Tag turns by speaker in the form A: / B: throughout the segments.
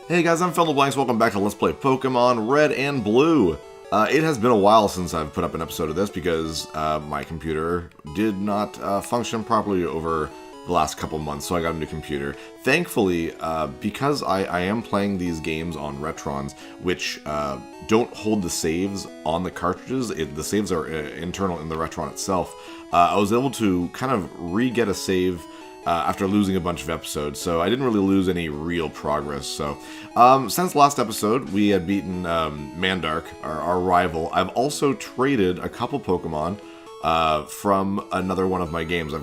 A: Hey guys, I'm PhilInTheBlanks. Welcome back to Let's Play Pokemon Red and Blue. It has been a while since I've put up an episode of this because my computer did not function properly over the last couple months, so I got a new computer. Thankfully, because I am playing these games on Retrons, which don't hold the saves on the cartridges, the saves are internal in the Retron itself, I was able to kind of re-get a save after losing a bunch of episodes, so I didn't really lose any real progress. So, since last episode, we had beaten Mandark, our rival. I've also traded a couple Pokemon from another one of my games.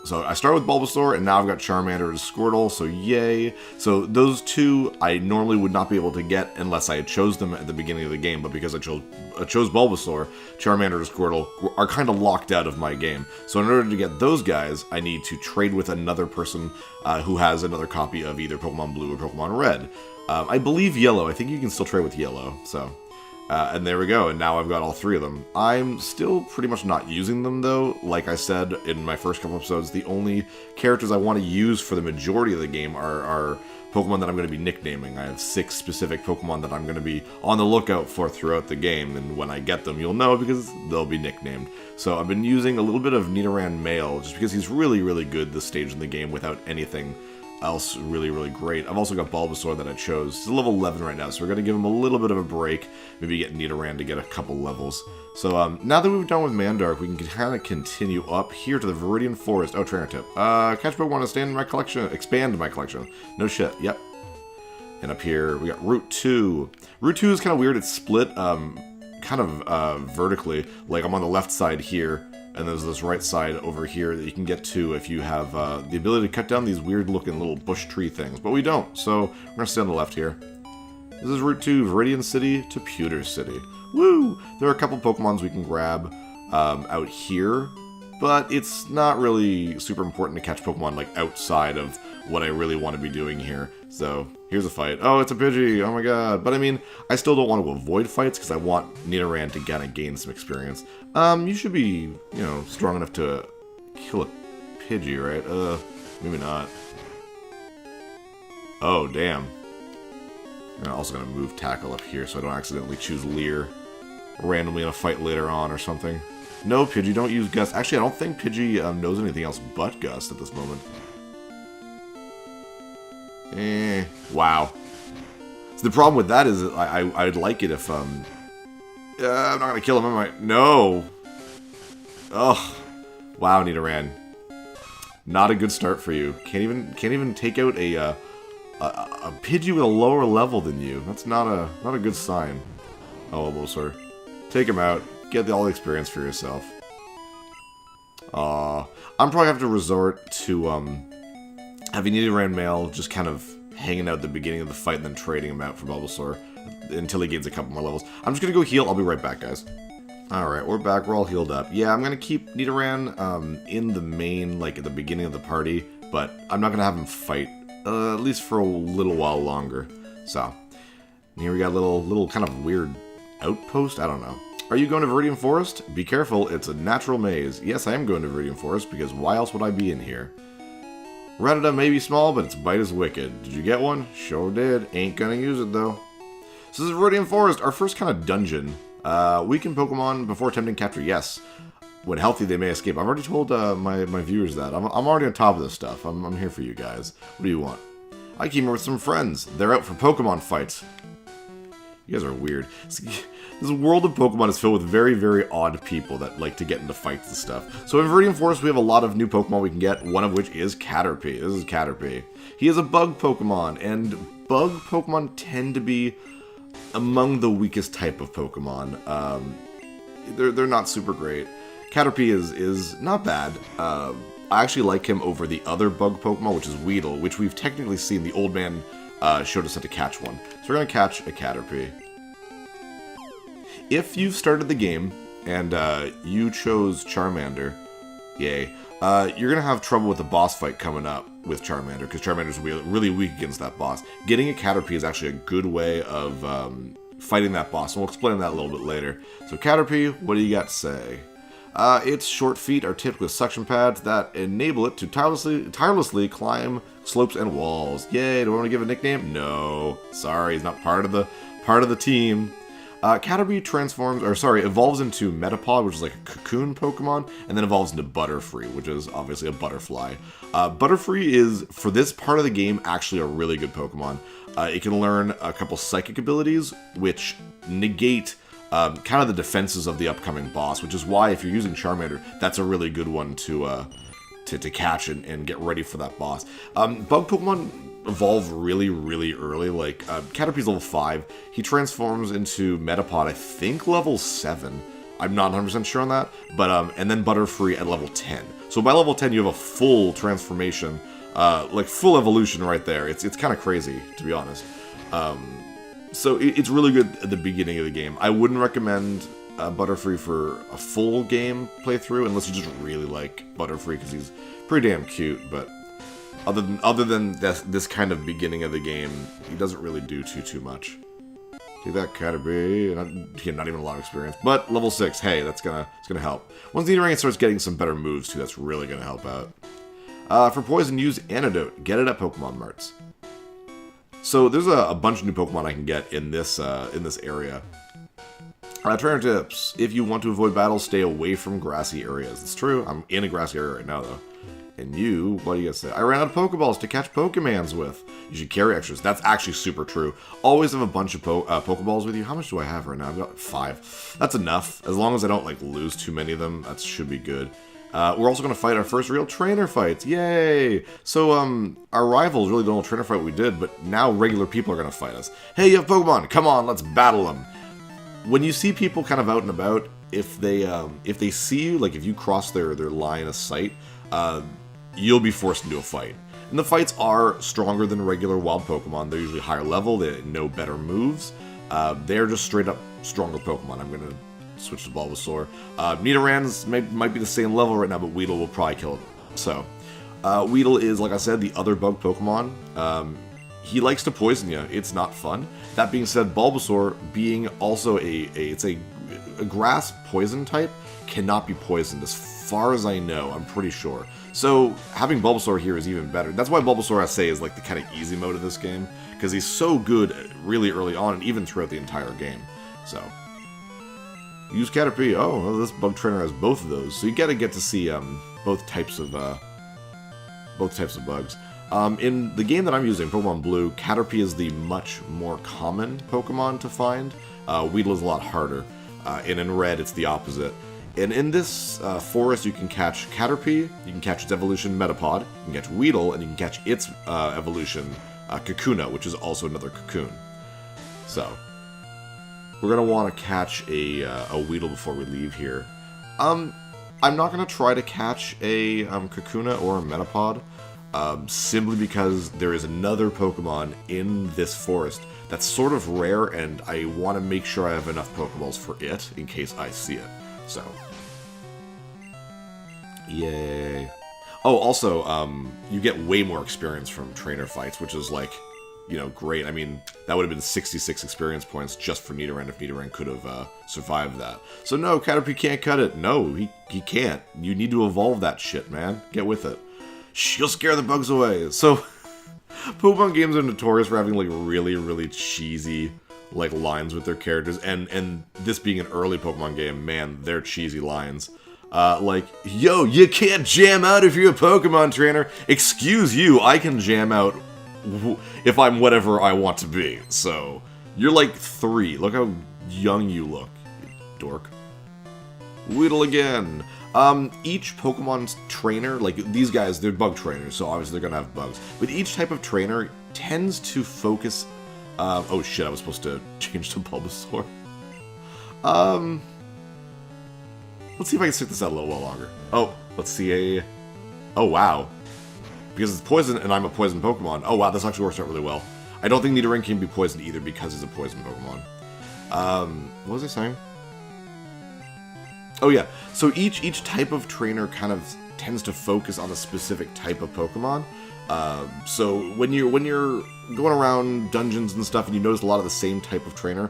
A: So I started with Bulbasaur, and now I've got Charmander and Squirtle, so yay. So those two I normally would not be able to get unless I had chose them at the beginning of the game, but because I chose Bulbasaur, Charmander and Squirtle are kind of locked out of my game. So in order to get those guys, I need to trade with another person who has another copy of either Pokemon Blue or Pokemon Red. I believe Yellow. I think you can still trade with Yellow, so... and there we go, and now I've got all three of them. I'm still pretty much not using them, though. Like I said in my first couple episodes, the only characters I want to use for the majority of the game are Pokemon that I'm going to be nicknaming. I have 6 specific Pokemon that I'm going to be on the lookout for throughout the game, and when I get them, you'll know because they'll be nicknamed. So I've been using a little bit of Nidoran Male, just because he's really, really good this stage in the game without anything else really, really great. I've also got Bulbasaur that I chose. He's level 11 right now, so we're going to give him a little bit of a break. Maybe get Nidoran to get a couple levels. So now that we've done with Mandark, we can kind of continue up here to the Viridian Forest. Oh, trainer tip. Catch Pokemon to stand in my collection. Expand my collection. No shit. Yep. And up here, we got Route 2. Route 2 is kind of weird. It's split kind of vertically. Like I'm on the left side here, and there's this right side over here that you can get to if you have the ability to cut down these weird-looking little bush tree things. But we don't, so we're going to stay on the left here. This is Route 2, Viridian City to Pewter City. Woo! There are a couple Pokemons we can grab out here, but it's not really super important to catch Pokemon like outside of what I really want to be doing here. So, here's a fight. Oh, it's a Pidgey! Oh my god. But I mean, I still don't want to avoid fights because I want Nidoran to kind of gain some experience. You should be, strong enough to kill a Pidgey, right? Maybe not. Oh, damn. I'm also going to move Tackle up here so I don't accidentally choose Leer randomly in a fight later on or something. No, Pidgey, don't use Gust. Actually, I don't think Pidgey knows anything else but Gust at this moment. Wow. So the problem with that is that I'd like it if, I'm not gonna kill him, am I? No! Ugh. Wow, Nidoran. Not a good start for you. Can't even take out a Pidgey with a lower level than you. That's not a good sign. Oh, Bulbasaur. Take him out. Get all the experience for yourself. I'm probably have to resort to, having Nidoran Male just kind of hanging out at the beginning of the fight and then trading him out for Bulbasaur until he gains a couple more levels. I'm just going to go heal. I'll be right back, guys. Alright, we're back. We're all healed up. Yeah, I'm going to keep Nidoran in the main, like at the beginning of the party, but I'm not going to have him fight, at least for a little while longer. So, here we got a little kind of weird outpost? I don't know. Are you going to Viridian Forest? Be careful, it's a natural maze. Yes, I am going to Viridian Forest, because why else would I be in here? Rattata may be small, but its bite is wicked. Did you get one? Sure did. Ain't gonna use it, though. So this is Viridian Forest, our first kind of dungeon. Weaken Pokemon before attempting capture. Yes. When healthy, they may escape. I've already told my viewers that. I'm already on top of this stuff. I'm here for you guys. What do you want? I came here with some friends. They're out for Pokemon fights. You guys are weird. This world of Pokemon is filled with very, very odd people that like to get into fights and stuff. So in Viridian Forest, we have a lot of new Pokemon we can get, one of which is Caterpie. This is Caterpie. He is a bug Pokemon, and bug Pokemon tend to be among the weakest type of Pokemon. They're not super great. Caterpie is not bad. I actually like him over the other bug Pokemon, which is Weedle, which we've technically seen. The old man showed us how to catch one. So we're going to catch a Caterpie. If you've started the game and you chose Charmander, yay, you're going to have trouble with the boss fight coming up with Charmander, because Charmander's really weak against that boss. Getting a Caterpie is actually a good way of fighting that boss, and we'll explain that a little bit later. So Caterpie, what do you got to say? Its short feet are tipped with suction pads that enable it to tirelessly climb slopes and walls. Yay, do I want to give a nickname? No. Sorry, he's not part of the team. Caterpie evolves into Metapod, which is like a cocoon Pokemon, and then evolves into Butterfree, which is obviously a butterfly. Butterfree is, for this part of the game, actually a really good Pokemon. It can learn a couple psychic abilities, which negate kind of the defenses of the upcoming boss, which is why if you're using Charmander, that's a really good one to catch and get ready for that boss. Bug Pokemon evolve really, really early. Like, Caterpie's level 5. He transforms into Metapod, I think, level 7. I'm not 100% sure on that. But, and then Butterfree at level 10. So by level 10, you have a full transformation, like full evolution right there. It's kind of crazy, to be honest. So it's really good at the beginning of the game. I wouldn't recommend Butterfree for a full game playthrough unless you just really like Butterfree because he's pretty damn cute. But other than this kind of beginning of the game, he doesn't really do too much. See that Caterpie? Not even a lot of experience, but level 6. Hey, it's gonna help. Once the Nidoran starts getting some better moves too, that's really gonna help out. For poison, use Antidote. Get it at Pokemon Marts. So there's a bunch of new Pokemon I can get in this area. Trainer tips. If you want to avoid battles, stay away from grassy areas. It's true. I'm in a grassy area right now, though. And you, what do you say? I ran out of Pokeballs to catch Pokemans with. You should carry extras. That's actually super true. Always have a bunch of Pokeballs with you. How much do I have right now? I've got 5. That's enough. As long as I don't like lose too many of them, that should be good. We're also going to fight our first real trainer fights. Yay! So, our rivals really don't know trainer fight we did, but now regular people are going to fight us. Hey, you have Pokemon! Come on, let's battle them! When you see people kind of out and about, if they see you, like if you cross their line of sight, you'll be forced into a fight. And the fights are stronger than regular wild Pokemon. They're usually higher level, they know better moves. They're just straight up stronger Pokemon. I'm going to switch to Bulbasaur. Nidorans might be the same level right now, but Weedle will probably kill it. So, Weedle is, like I said, the other bug Pokemon. He likes to poison you. It's not fun. That being said, Bulbasaur, being also a grass poison type, cannot be poisoned as far as I know. I'm pretty sure. So having Bulbasaur here is even better. That's why Bulbasaur, I say, is like the kind of easy mode of this game, because he's so good really early on and even throughout the entire game. So. Use Caterpie. Oh, well, this bug trainer has both of those, so you gotta get to see both types of bugs. In the game that I'm using, Pokemon Blue, Caterpie is the much more common Pokemon to find. Weedle is a lot harder, and in Red it's the opposite. And in this forest, you can catch Caterpie, you can catch its evolution Metapod, you can catch Weedle, and you can catch its evolution Kakuna, which is also another cocoon. So. We're going to want to catch a Weedle before we leave here. I'm not going to try to catch a Kakuna or a Metapod, simply because there is another Pokemon in this forest that's sort of rare, and I want to make sure I have enough Pokeballs for it in case I see it. So. Yay. Oh, also, you get way more experience from trainer fights, which is like, you know, great. I mean, that would have been 66 experience points just for Nidoran if Nidoran could have survived that. So no, Caterpie can't cut it. No, he can't. You need to evolve that shit, man. Get with it. Shh, you'll scare the bugs away. So, Pokemon games are notorious for having, like, really, really cheesy, like, lines with their characters. And this being an early Pokemon game, man, they're cheesy lines. Like, yo, you can't jam out if you're a Pokemon trainer. Excuse you, I can jam out if I'm whatever I want to be. So, you're like 3. Look how young you look, you dork. Weedle again. Each Pokemon's trainer, like these guys, they're bug trainers, so obviously they're gonna have bugs. But each type of trainer tends to focus... oh shit, I was supposed to change to Bulbasaur. Let's see if I can stick this out a little while longer. Oh, let's see oh wow. Because it's poison and I'm a poison Pokemon. Oh wow, this actually works out really well. I don't think Nidoran can be poisoned either because he's a poison Pokemon. What was I saying? Oh yeah, so each type of trainer kind of tends to focus on a specific type of Pokemon. So when you're going around dungeons and stuff and you notice a lot of the same type of trainer,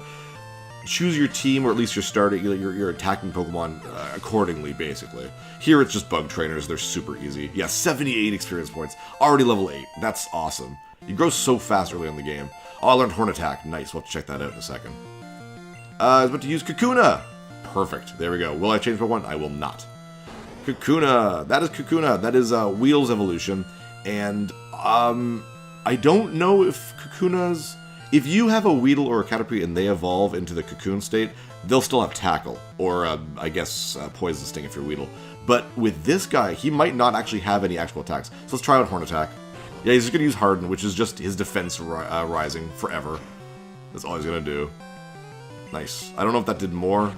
A: choose your team, or at least your attacking Pokemon accordingly, basically. Here it's just bug trainers. They're super easy. Yeah, 78 experience points. Already level 8. That's awesome. You grow so fast early in the game. Oh, I learned Horn Attack. Nice. We'll have to check that out in a second. I was about to use Kakuna. Perfect. There we go. Will I change Pokemon? I will not. Kakuna. That is Kakuna. That is Weedle's evolution. And I don't know if Kakuna's... If you have a Weedle or a Caterpie and they evolve into the Cocoon state, they'll still have Tackle. Or, I guess, Poison Sting if you're Weedle. But with this guy, he might not actually have any actual attacks. So let's try out Horn Attack. Yeah, he's just going to use Harden, which is just his defense rising forever. That's all he's going to do. Nice. I don't know if that did more.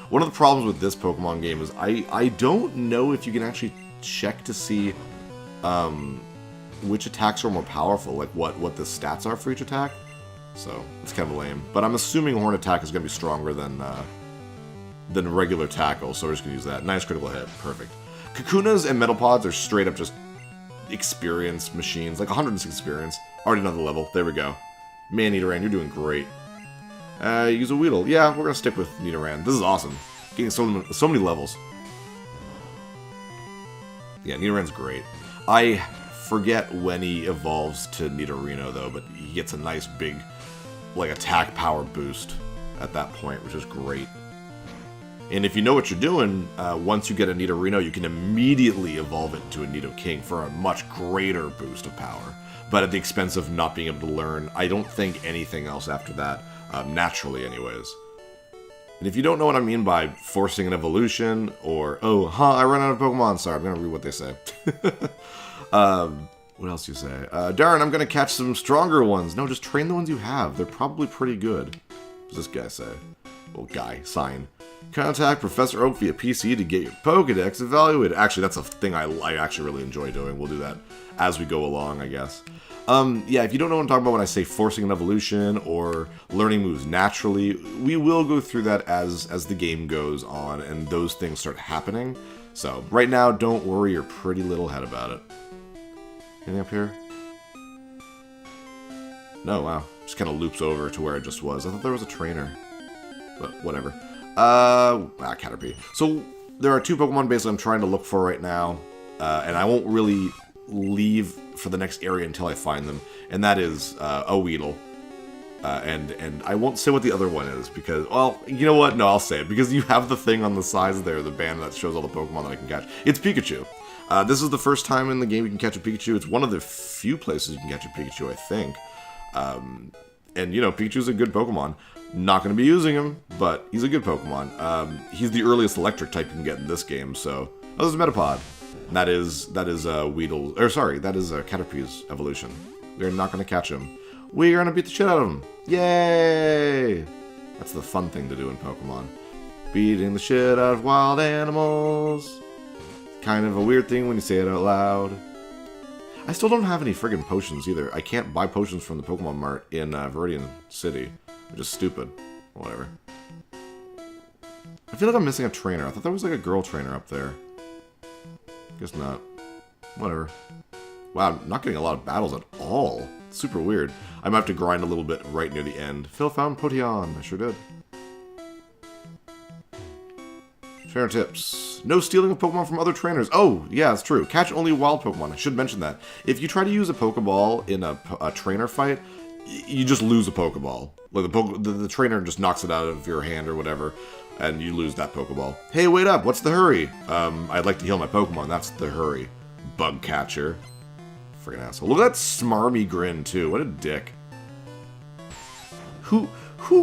A: One of the problems with this Pokemon game is I don't know if you can actually check to see which attacks are more powerful, like what the stats are for each attack. So, it's kind of lame. But I'm assuming Horn Attack is going to be stronger than regular Tackle, so we're just going to use that. Nice critical hit. Perfect. Kakunas and Metapods are straight up just experience machines, like 106 experience. Already another level. There we go. Man, Nidoran, you're doing great. Use a Weedle. Yeah, we're going to stick with Nidoran. This is awesome. Getting so many levels. Yeah, Nidoran's great. I forget when he evolves to Nidorino, though, but he gets a nice big, like, attack power boost at that point, which is great. And if you know what you're doing, once you get a Nidorino, you can immediately evolve it into a Nidoking for a much greater boost of power. But at the expense of not being able to learn, I don't think anything else after that, naturally anyways. And if you don't know what I mean by forcing an evolution, or, I ran out of Pokemon, sorry, I'm going to read what they say. What else do you say? Darn, I'm gonna catch some stronger ones. No, just train the ones you have. They're probably pretty good. What does this guy say? Well, guy, sign. Contact Professor Oak via PC to get your Pokedex evaluated. Actually, that's a thing I actually really enjoy doing. We'll do that as we go along, I guess. Yeah, if you don't know what I'm talking about when I say forcing an evolution or learning moves naturally, we will go through that as the game goes on and those things start happening. So, right now, don't worry your pretty little head about it. Anything up here? No, wow. Just kind of loops over to where it just was. I thought there was a trainer. But, whatever. Caterpie. So, there are 2 Pokemon basically I'm trying to look for right now. And I won't really leave for the next area until I find them. And that is a Weedle. And I won't say what the other one is because, well, you know what? No, I'll say it. Because you have the thing on the sides there, the band that shows all the Pokemon that I can catch. It's Pikachu. This is the first time in the game you can catch a Pikachu. It's one of the few places you can catch a Pikachu, I think. And, you know, Pikachu's a good Pokemon. Not going to be using him, but he's a good Pokemon. He's the earliest electric type you can get in this game, so... Oh, there's a Metapod. And that is Weedle... Or, sorry, that is Caterpie's evolution. We're not going to catch him. We're going to beat the shit out of him. Yay! That's the fun thing to do in Pokemon. Beating the shit out of wild animals. Kind of a weird thing when you say it out loud. I still don't have any friggin' potions either. I can't buy potions from the Pokemon Mart in Viridian City. Which is stupid. Whatever. I feel like I'm missing a trainer. I thought there was like a girl trainer up there. Guess not. Whatever. Wow, I'm not getting a lot of battles at all. It's super weird. I might have to grind a little bit right near the end. Phil found Potion. I sure did. Trainer tips. No stealing of Pokemon from other trainers. Oh, yeah, it's true. Catch only wild Pokemon. I should mention that. If you try to use a Pokeball in a trainer fight, you just lose a Pokeball. Like the trainer just knocks it out of your hand or whatever, and you lose that Pokeball. Hey, wait up. What's the hurry? I'd like to heal my Pokemon. That's the hurry. Bug catcher. Friggin' asshole. Look at that smarmy grin, too. What a dick. Who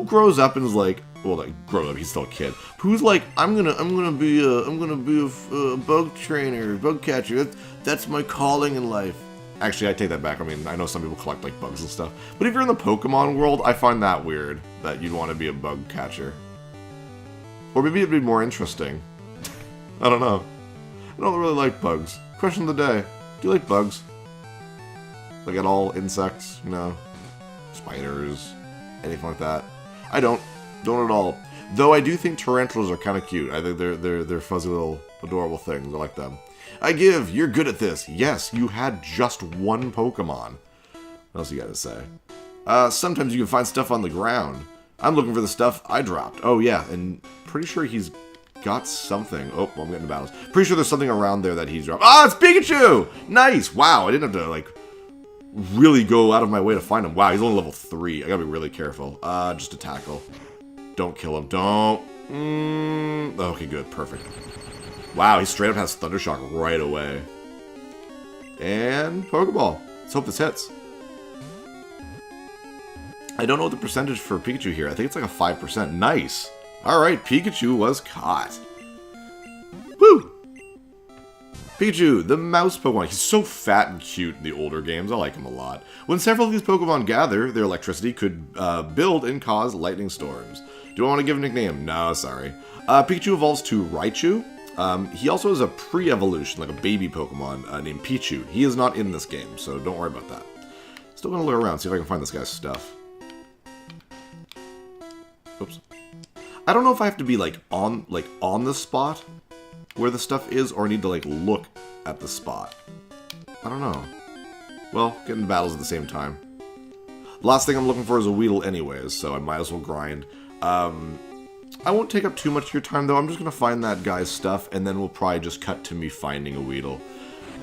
A: grows up and is like, well, like, grown up, he's still a kid. Who's like, I'm gonna be a bug trainer, bug catcher. That's my calling in life. Actually, I take that back. I mean, I know some people collect, like, bugs and stuff. But if you're in the Pokemon world, I find that weird, that you'd want to be a bug catcher. Or maybe it'd be more interesting. I don't know. I don't really like bugs. Question of the day. Do you like bugs? Like, at all? Insects, you know? Spiders? Anything like that? I don't. Don't at all. Though I do think tarantulas are kind of cute. I think they're fuzzy little adorable things. I like them. I give. You're good at this. Yes, you had just one Pokemon. What else you got to say? Sometimes you can find stuff on the ground. I'm looking for the stuff I dropped. Oh, yeah, and pretty sure he's got something. Oh, well, I'm getting battles. Pretty sure there's something around there that he's dropped. Ah, it's Pikachu! Nice! Wow, I didn't have to, like, really go out of my way to find him. Wow, he's only level 3. I gotta be really careful. Just a tackle. Don't kill him. Don't. Okay, good. Perfect. Wow, he straight up has Thundershock right away. And Pokeball. Let's hope this hits. I don't know the percentage for Pikachu here. I think it's like a 5%. Nice. Alright, Pikachu was caught. Woo! Pikachu, the mouse Pokemon. He's so fat and cute in the older games. I like him a lot. When several of these Pokemon gather, their electricity could build and cause lightning storms. Do I want to give a nickname? No, sorry. Pikachu evolves to Raichu. He also has a pre-evolution, like a baby Pokemon named Pichu. He is not in this game, so don't worry about that. Still gonna look around, see if I can find this guy's stuff. Oops. I don't know if I have to be on the spot where the stuff is, or I need to look at the spot. I don't know. Well, get in battles at the same time. Last thing I'm looking for is a Weedle anyways, so I might as well grind. I won't take up too much of your time though. I'm just gonna find that guy's stuff, and then we'll probably just cut to me finding a Weedle.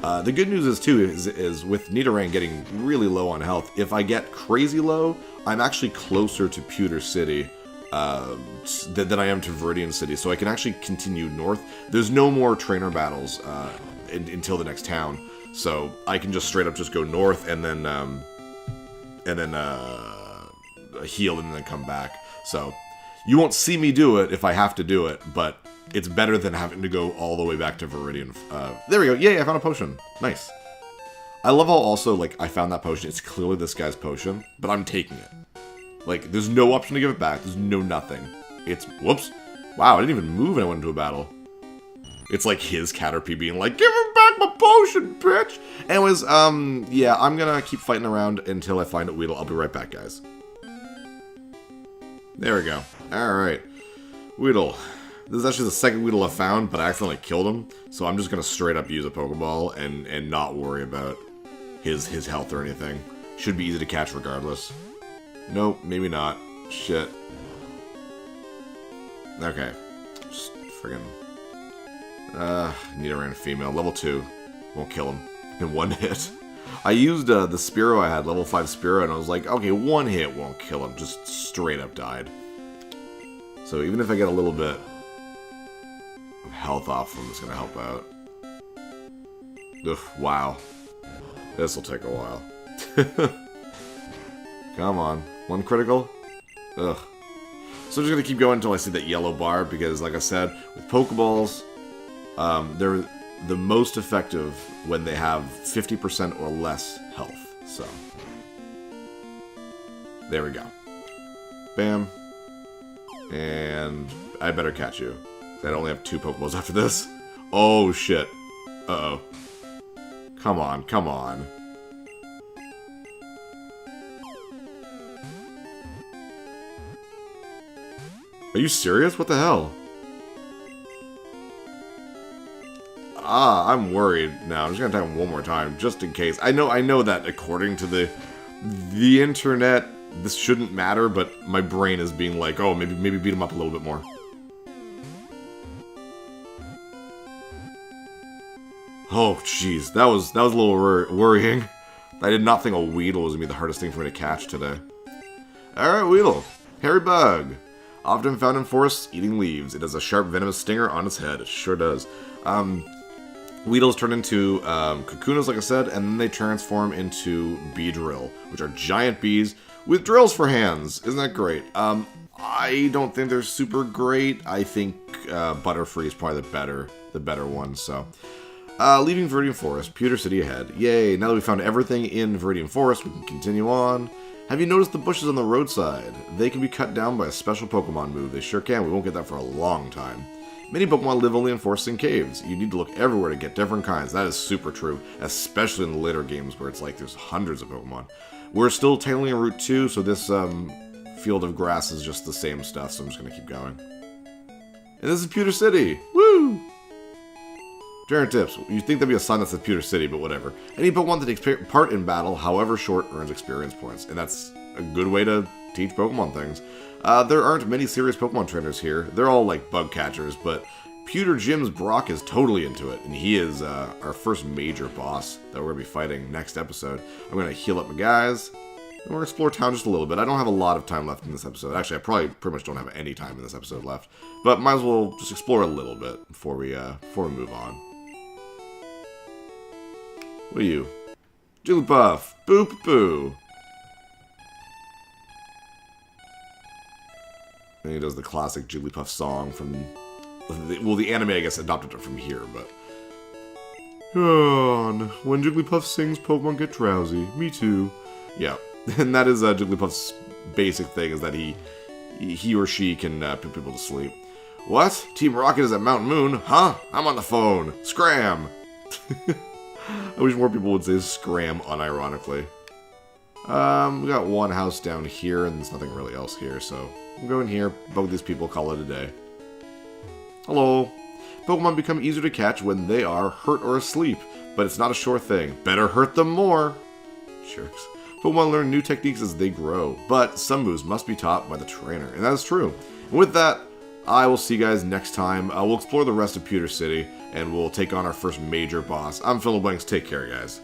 A: The good news is too is with Nidoran getting really low on health, if I get crazy low, I'm actually closer to Pewter City than I am to Viridian City, so I can actually continue north. There's no more trainer battles until the next town, so I can just straight up just go north and then heal and then come back. So you won't see me do it if I have to do it, but it's better than having to go all the way back to Viridian. There we go. Yay, I found a potion. Nice. I love how also, I found that potion. It's clearly this guy's potion, but I'm taking it. There's no option to give it back. There's no nothing. It's... Whoops. Wow, I didn't even move when I went into a battle. It's like his Caterpie being like, give him back my potion, bitch! Anyways, yeah, I'm gonna keep fighting around until I find a Weedle. I'll be right back, guys. There we go. Alright. Weedle. This is actually the second Weedle I've found, but I accidentally killed him. So I'm just gonna straight up use a Pokeball and not worry about his health or anything. Should be easy to catch regardless. Nope, maybe not. Shit. Okay. Just friggin'... Nidoran female. Level 2. Won't kill him in one hit. I used the Spearow I had, level 5 Spearow, and I was like, okay, one hit won't kill him. Just straight up died. So even if I get a little bit of health off him, it's gonna help out. Ugh, wow. This'll take a while. Come on. One critical? Ugh. So I'm just gonna keep going until I see that yellow bar, because like I said, with Pokeballs, they're the most effective when they have 50% or less health. So, there we go. Bam. And I better catch you. I only have 2 Pokeballs after this. Oh, shit. Uh-oh. Come on, come on. Are you serious? What the hell? I'm worried now. I'm just gonna type him one more time, just in case. I know that according to the internet, this shouldn't matter, but my brain is being like, oh, maybe beat him up a little bit more. Oh, jeez, that was a little worrying. I did not think a Weedle was gonna be the hardest thing for me to catch today. All right, Weedle, hairy bug. Often found in forests, eating leaves. It has a sharp, venomous stinger on its head. It sure does. Weedles turn into Kakunas, like I said, and then they transform into Beedrill, which are giant bees with drills for hands. Isn't that great? I don't think they're super great. I think Butterfree is probably the better one. So, leaving Viridian Forest, Pewter City ahead. Yay! Now that we found everything in Viridian Forest, we can continue on. Have you noticed the bushes on the roadside? They can be cut down by a special Pokemon move. They sure can. We won't get that for a long time. Many Pokemon live only in forests and caves. You need to look everywhere to get different kinds. That is super true, especially in the later games where it's like there's hundreds of Pokemon. We're still tailing in Route 2, so this field of grass is just the same stuff, so I'm just going to keep going. And this is Pewter City! Woo! Trainer tips. You'd think that'd be a sign that says Pewter City, but whatever. Any Pokemon that takes part in battle, however short, earns experience points. And that's a good way to teach Pokemon things. There aren't many serious Pokemon trainers here. They're all like bug catchers, but Pewter Gym's Brock is totally into it, and he is our first major boss that we're going to be fighting next episode. I'm going to heal up my guys, and we're going to explore town just a little bit. I don't have a lot of time left in this episode. Actually, I probably pretty much don't have any time in this episode left, but might as well just explore a little bit before we move on. What are you? Jigglypuff! Boop boo! And he does the classic Jigglypuff song from... Well, the anime, I guess, adopted it from here, but... When Jigglypuff sings, Pokemon get drowsy. Me too. Yeah, and that is Jigglypuff's basic thing, is that he or she can put people to sleep. What? Team Rocket is at Mount Moon? Huh? I'm on the phone. Scram! I wish more people would say scram unironically. We got one house down here, and there's nothing really else here, so... I'm going here, bug these people, call it a day. Hello. Pokemon become easier to catch when they are hurt or asleep, but it's not a sure thing. Better hurt them more. Jerks. Pokemon learn new techniques as they grow, but some moves must be taught by the trainer, and that is true. And with that, I will see you guys next time. We'll explore the rest of Pewter City, and we'll take on our first major boss. I'm PhilInTheBlanks. Take care, guys.